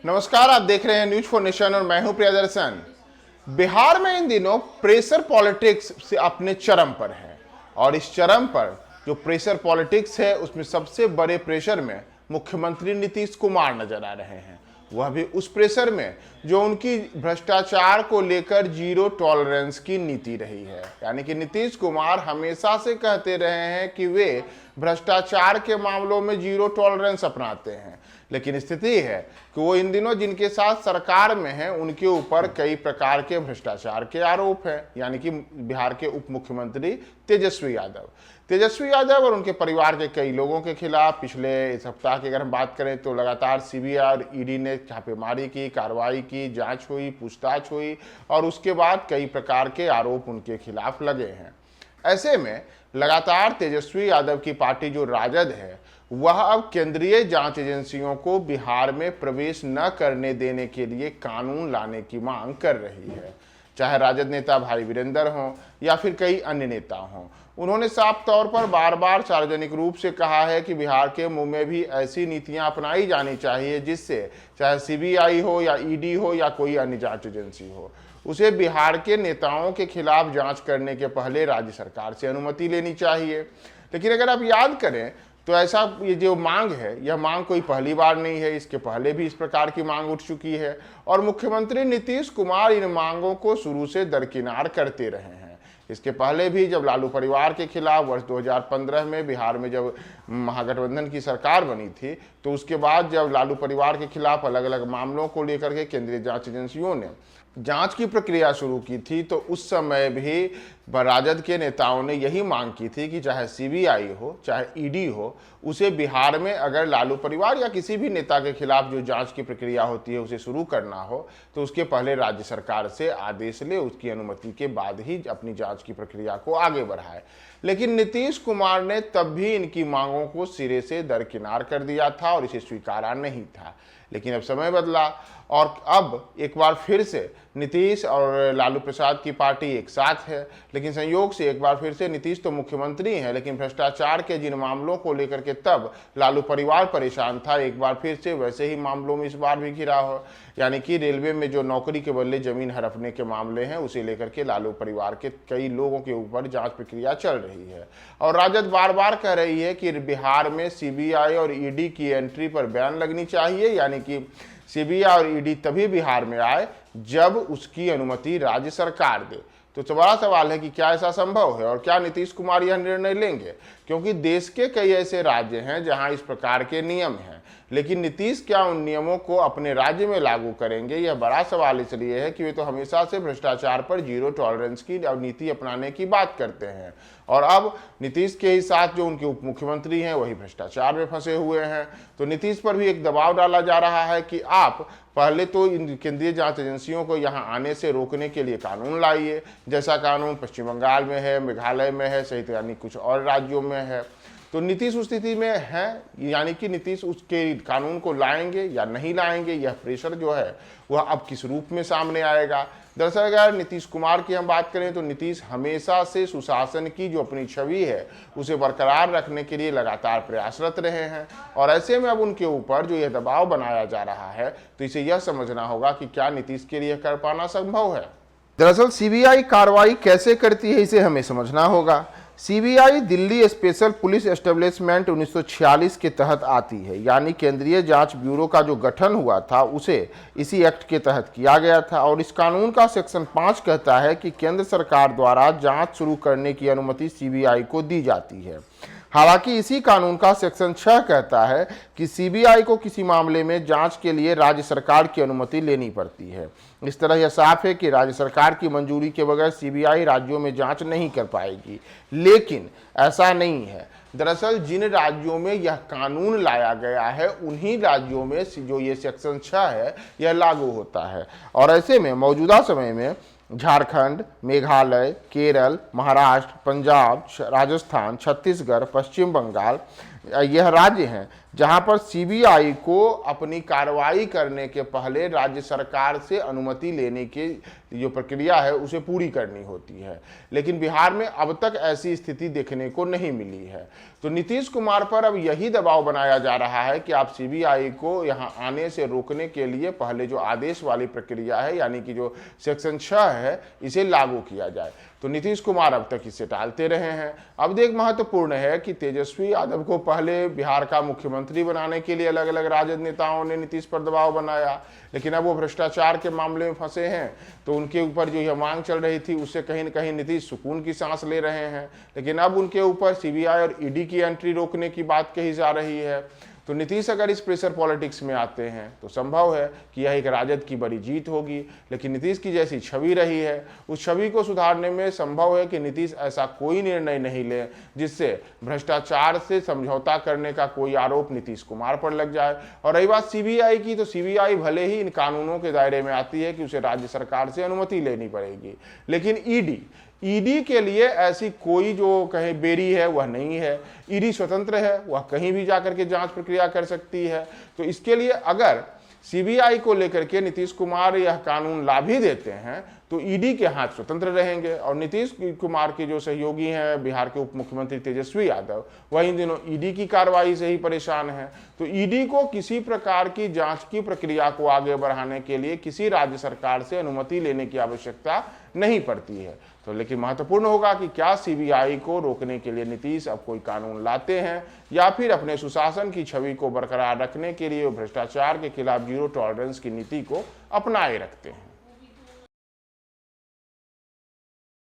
नमस्कार, आप देख रहे हैं न्यूज फॉर नेशन और मैं हूं प्रियदर्शन। बिहार में इन दिनों प्रेशर पॉलिटिक्स से अपने चरम पर है और इस चरम पर जो प्रेशर पॉलिटिक्स है उसमें सबसे बड़े प्रेशर में मुख्यमंत्री नीतीश कुमार नजर आ रहे हैं। वह भी उस प्रेशर में जो उनकी भ्रष्टाचार को लेकर जीरो टॉलरेंस की नीति रही है। यानी कि नीतीश कुमार हमेशा से कहते रहे हैं कि वे भ्रष्टाचार के मामलों में जीरो टॉलरेंस अपनाते हैं, लेकिन स्थिति है कि वो इन दिनों जिनके साथ सरकार में हैं उनके ऊपर कई प्रकार के भ्रष्टाचार के आरोप हैं। यानी कि बिहार के उप मुख्यमंत्री तेजस्वी यादव और उनके परिवार के कई लोगों के खिलाफ पिछले सप्ताह की अगर हम बात करें तो लगातार सीबीआई और ईडी ने छापेमारी की, कार्रवाई की, जांच हुई, पूछताछ हुई और उसके बाद कई प्रकार के आरोप उनके खिलाफ लगे हैं। ऐसे में लगातार तेजस्वी यादव की पार्टी जो राजद है वह अब केंद्रीय जांच एजेंसियों को बिहार में प्रवेश न करने देने के लिए कानून लाने की मांग कर रही है। चाहे राजद नेता भाई वीरेंद्र हों या फिर कई अन्य नेता हों, उन्होंने साफ तौर पर बार बार सार्वजनिक रूप से कहा है कि बिहार के मुंह में भी ऐसी नीतियां अपनाई जानी चाहिए जिससे चाहे सीबीआई हो या ईडी हो या कोई अन्य जांच एजेंसी हो, उसे बिहार के नेताओं के खिलाफ जांच करने के पहले राज्य सरकार से अनुमति लेनी चाहिए। लेकिन अगर आप याद करें तो ऐसा ये जो मांग है, यह मांग कोई पहली बार नहीं है, इसके पहले भी इस प्रकार की मांग उठ चुकी है और मुख्यमंत्री नीतीश कुमार इन मांगों को शुरू से दरकिनार करते रहे हैं। इसके पहले भी जब लालू परिवार के खिलाफ वर्ष 2015 में बिहार में जब महागठबंधन की सरकार बनी थी तो उसके बाद जब लालू परिवार के खिलाफ अलग अलग मामलों को लेकर के केंद्रीय जांच एजेंसियों ने जांच की प्रक्रिया शुरू की थी तो उस समय भी राजद के नेताओं ने यही मांग की थी कि चाहे सीबीआई हो चाहे ईडी हो, उसे बिहार में अगर लालू परिवार या किसी भी नेता के खिलाफ जो जांच की प्रक्रिया होती है उसे शुरू करना हो तो उसके पहले राज्य सरकार से आदेश ले, उसकी अनुमति के बाद ही अपनी जांच की प्रक्रिया को आगे बढ़ाए। लेकिन नीतीश कुमार ने तब भी इनकी मांगों को सिरे से दरकिनार कर दिया था और इसे स्वीकारा नहीं था। लेकिन अब समय बदला और अब एक बार फिर से नीतीश और लालू प्रसाद की पार्टी एक साथ है। लेकिन संयोग से एक बार फिर से नीतीश तो मुख्यमंत्री हैं, लेकिन भ्रष्टाचार के जिन मामलों को लेकर के तब लालू परिवार परेशान था, एक बार फिर से वैसे ही मामलों में इस बार भी घिरा हो। यानी कि रेलवे में जो नौकरी के बदले जमीन हड़पने के मामले हैं उसे लेकर के लालू परिवार के कई लोगों के ऊपर जांच प्रक्रिया चल रही है और राजद बार बार कह रही है कि बिहार में सीबीआई और ईडी की एंट्री पर बैन लगनी चाहिए। यानी कि सीबीआई और ईडी तभी बिहार में आए जब उसकी अनुमति राज्य सरकार दे। तो बड़ा सवाल है कि क्या ऐसा संभव है और क्या नीतीश कुमार यह निर्णय लेंगे, क्योंकि देश के कई ऐसे राज्य हैं जहां इस प्रकार के नियम हैं, लेकिन नीतीश क्या उन नियमों को अपने राज्य में लागू करेंगे, यह बड़ा सवाल इसलिए है कि वे तो हमेशा से भ्रष्टाचार पर जीरो टॉलरेंस की नीति अपनाने की बात करते हैं और अब नीतीश के ही साथ जो उनके उप मुख्यमंत्री हैं वही भ्रष्टाचार में फंसे हुए हैं। तो नीतीश पर भी एक दबाव डाला जा रहा है कि आप पहले तो इन केंद्रीय जांच एजेंसियों को यहां आने से रोकने के लिए कानून लाइए, जैसा कानून पश्चिम बंगाल में है, मेघालय में है, सहित यानी कुछ और राज्यों में है। तो नीतीश उस स्थिति में है, यानी कि नीतीश उसके कानून को लाएंगे या नहीं लाएंगे, यह प्रेशर जो है वह अब किस रूप में सामने आएगा। दरअसल अगर नीतीश कुमार की हम बात करें तो नीतीश हमेशा से सुशासन की जो अपनी छवि है उसे बरकरार रखने के लिए लगातार प्रयासरत रहे हैं और ऐसे में अब उनके ऊपर जो यह दबाव बनाया जा रहा है तो इसे यह समझना होगा कि क्या नीतीश के लिए कर पाना संभव है। दरअसल सीबीआई कार्रवाई कैसे करती है इसे हमें समझना होगा। CBI Delhi special police establishment 1946 के तहत आती है, यानी केंद्रीय जांच ब्यूरो का जो गठन हुआ था उसे इसी एक्ट के तहत किया गया था और इस कानून का सेक्शन 5 कहता है कि केंद्र सरकार द्वारा जांच शुरू करने की अनुमति सीबीआई को दी जाती है। हालांकि इसी कानून का सेक्शन 6 कहता है कि सीबीआई को किसी मामले में जांच के लिए राज्य सरकार की अनुमति लेनी पड़ती है। इस तरह यह साफ है कि राज्य सरकार की मंजूरी के बगैर सीबीआई राज्यों में जांच नहीं कर पाएगी, लेकिन ऐसा नहीं है। दरअसल जिन राज्यों में यह कानून लाया गया है उन्हीं राज्यों में जो ये सेक्शन 6 है यह लागू होता है और ऐसे में मौजूदा समय में झारखंड, मेघालय, केरल, महाराष्ट्र, पंजाब, राजस्थान, छत्तीसगढ़, पश्चिम बंगाल यह राज्य हैं जहां पर सीबीआई को अपनी कार्रवाई करने के पहले राज्य सरकार से अनुमति लेने की जो प्रक्रिया है उसे पूरी करनी होती है। लेकिन बिहार में अब तक ऐसी स्थिति देखने को नहीं मिली है। तो नीतीश कुमार पर अब यही दबाव बनाया जा रहा है कि आप सीबीआई को यहां आने से रोकने के लिए पहले जो आदेश वाली प्रक्रिया है, यानी कि जो सेक्शन 6 है, इसे लागू किया जाए। तो नीतीश कुमार अब तक इसे टालते रहे हैं। अब देख महत्वपूर्ण है कि तेजस्वी यादव को पहले बिहार का मुख्यमंत्री बनाने के लिए अलग अलग राजद नेताओं ने नीतीश पर दबाव बनाया, लेकिन अब वो भ्रष्टाचार के मामले में फंसे हैं, तो उनके ऊपर जो यह मांग चल रही थी उससे कहीं न कहीं नीतीश सुकून की सांस ले रहे हैं। लेकिन अब उनके ऊपर सीबीआई और ईडी की एंट्री रोकने की बात कही जा रही है। तो नीतीश अगर इस प्रेशर पॉलिटिक्स में आते हैं तो संभव है कि यह एक राजद की बड़ी जीत होगी। लेकिन नीतीश की जैसी छवि रही है, उस छवि को सुधारने में संभव है कि नीतीश ऐसा कोई निर्णय नहीं ले जिससे भ्रष्टाचार से समझौता करने का कोई आरोप नीतीश कुमार पर लग जाए। और रही बात सीबीआई की, तो सीबीआई भले ही इन कानूनों के दायरे में आती है कि उसे राज्य सरकार से अनुमति लेनी पड़ेगी, लेकिन ईडी के लिए ऐसी कोई जो कहे बेरी है वह नहीं है। ईडी स्वतंत्र है, वह कहीं भी जाकर के जांच प्रक्रिया कर सकती है। तो इसके लिए अगर सीबीआई को लेकर के नीतीश कुमार यह कानून ला भी देते हैं तो ईडी के हाथ स्वतंत्र रहेंगे। और नीतीश कुमार के जो सहयोगी हैं बिहार के उप मुख्यमंत्री तेजस्वी यादव, वह इन दिनों ईडी की कार्रवाई से ही परेशान हैं। तो ईडी को किसी प्रकार की जांच की प्रक्रिया को आगे बढ़ाने के लिए किसी राज्य सरकार से अनुमति लेने की आवश्यकता नहीं पड़ती है। तो लेकिन महत्वपूर्ण होगा कि क्या सीबीआई को रोकने के लिए नीतीश अब कोई कानून लाते हैं या फिर अपने सुशासन की छवि को बरकरार रखने के लिए भ्रष्टाचार के खिलाफ जीरो टॉलरेंस की नीति को अपनाए रखते हैं।